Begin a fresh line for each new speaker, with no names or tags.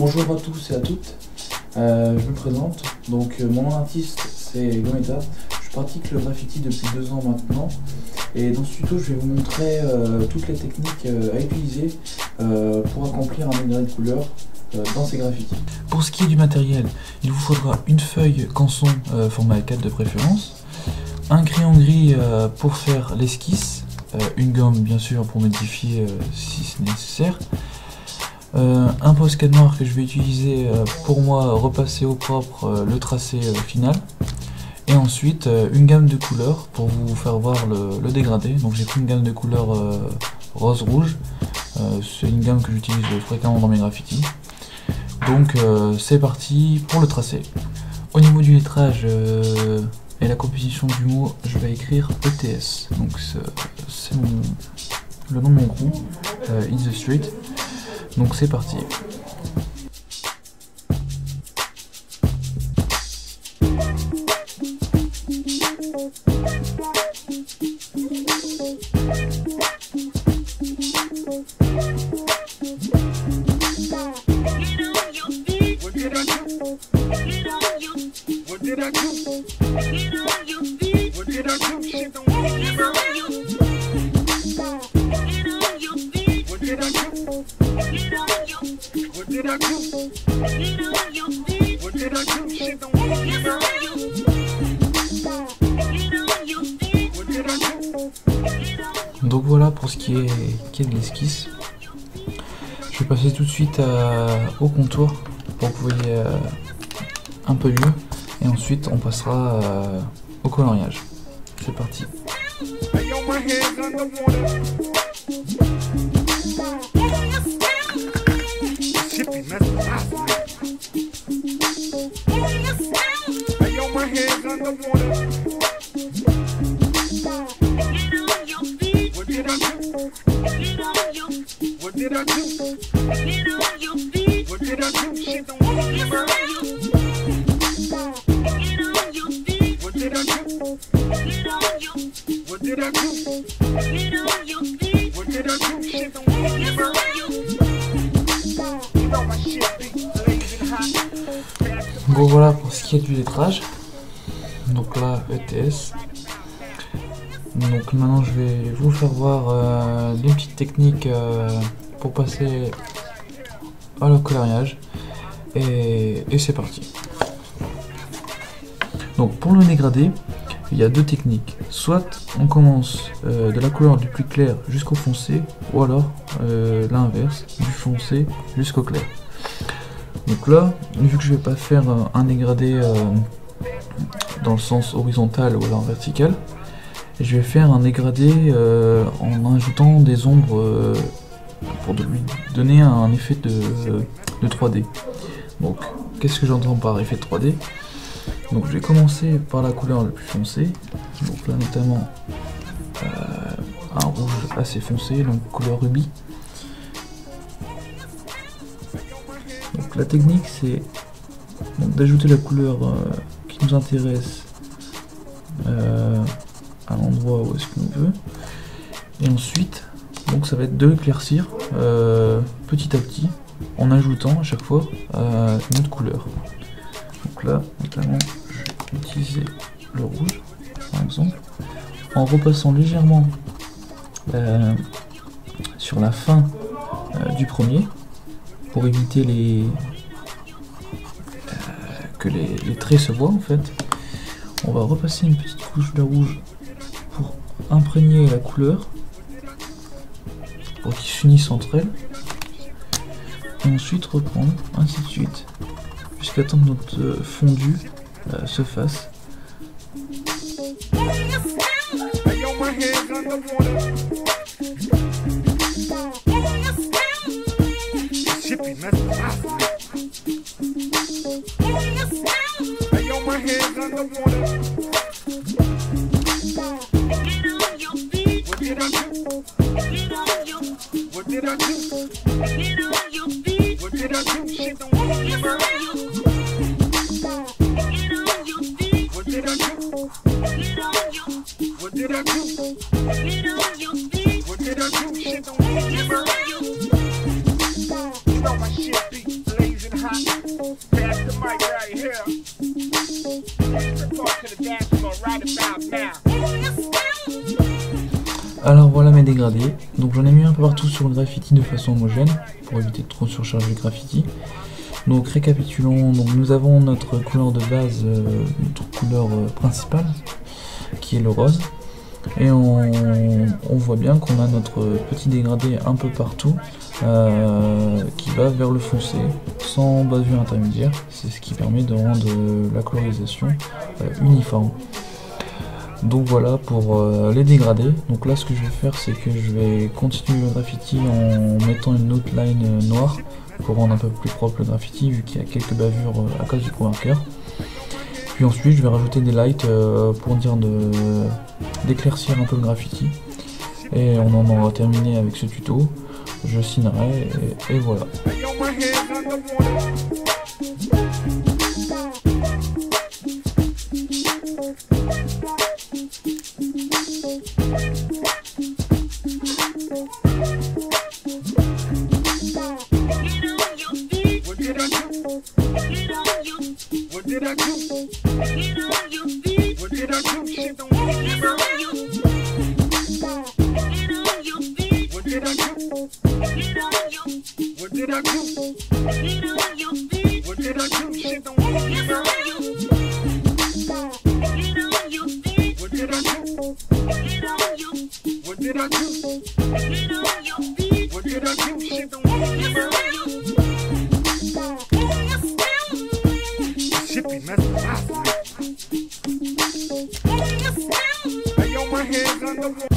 Bonjour à tous et à toutes, je me présente, donc mon nom d'artiste c'est Gometa, je pratique le graffiti depuis 2 ans maintenant et dans ce tuto je vais vous montrer toutes les techniques à utiliser pour accomplir un dégradé de couleur dans ces graffitis. Pour ce qui est du matériel, il vous faudra une feuille canson format A4 de préférence, un crayon gris pour faire l'esquisse, une gomme bien sûr pour modifier si c'est nécessaire, un Posca noir que je vais utiliser pour moi repasser au propre le tracé final, et ensuite une gamme de couleurs pour vous faire voir le dégradé. Donc j'ai pris une gamme de couleurs rose-rouge, c'est une gamme que j'utilise fréquemment dans mes graffitis. Donc c'est parti pour le tracé. Au niveau du lettrage et la composition du mot, je vais écrire ETS, donc c'est le nom de mon groupe, In The Street. Donc c'est parti. Donc voilà pour ce qui est de l'esquisse. Je vais passer tout de suite au contour pour que vous voyez un peu mieux, et ensuite on passera au coloriage. C'est parti. Bon voilà pour ce qui est du lettrage. Donc là ETS. Donc maintenant je vais vous faire voir des petites techniques pour passer à le coloriage, et c'est parti. Donc pour le dégradé, il y a 2 techniques. Soit on commence de la couleur du plus clair jusqu'au foncé, ou alors l'inverse, du foncé jusqu'au clair. Donc là, vu que je vais pas faire un dégradé dans le sens horizontal ou alors vertical, je vais faire un dégradé en ajoutant des ombres pour lui donner un effet de 3D. Donc qu'est-ce que j'entends par effet de 3D? Donc je vais commencer par la couleur la plus foncée, donc là notamment un rouge assez foncé, donc couleur rubis. Donc la technique c'est d'ajouter la couleur qui nous intéresse à l'endroit où est-ce qu'on veut, et ensuite donc ça va être de l'éclaircir petit à petit en ajoutant à chaque fois une autre couleur. Donc là notamment je vais utiliser le rouge par exemple en repassant légèrement sur la fin du premier pour éviter que les traits se voient en fait. On va repasser une petite couche de rouge pour imprégner la couleur, pour qu'ils s'unissent entre elles, et ensuite reprendre, ainsi de suite, jusqu'à temps que notre fondu se fasse.
Shit don't give her. You know my shit be blazing hot.
Alors voilà mes dégradés, donc j'en ai mis un peu partout sur le graffiti de façon homogène, pour éviter de trop surcharger le graffiti. Donc récapitulons, donc nous avons notre couleur de base, notre couleur principale, qui est le rose. Et on voit bien qu'on a notre petit dégradé un peu partout, qui va vers le foncé, sans bavure intermédiaire. C'est ce qui permet de rendre la colorisation uniforme. Donc voilà pour les dégradés. Donc là ce que je vais faire, c'est que je vais continuer le graffiti en mettant une outline noire pour rendre un peu plus propre le graffiti, vu qu'il y a quelques bavures à cause du pro-marqueur. Puis ensuite je vais rajouter des lights pour dire d'éclaircir un peu le graffiti. Et on en aura terminé avec ce tuto. Je signerai et voilà.
Hey, yo, my hands on the wall.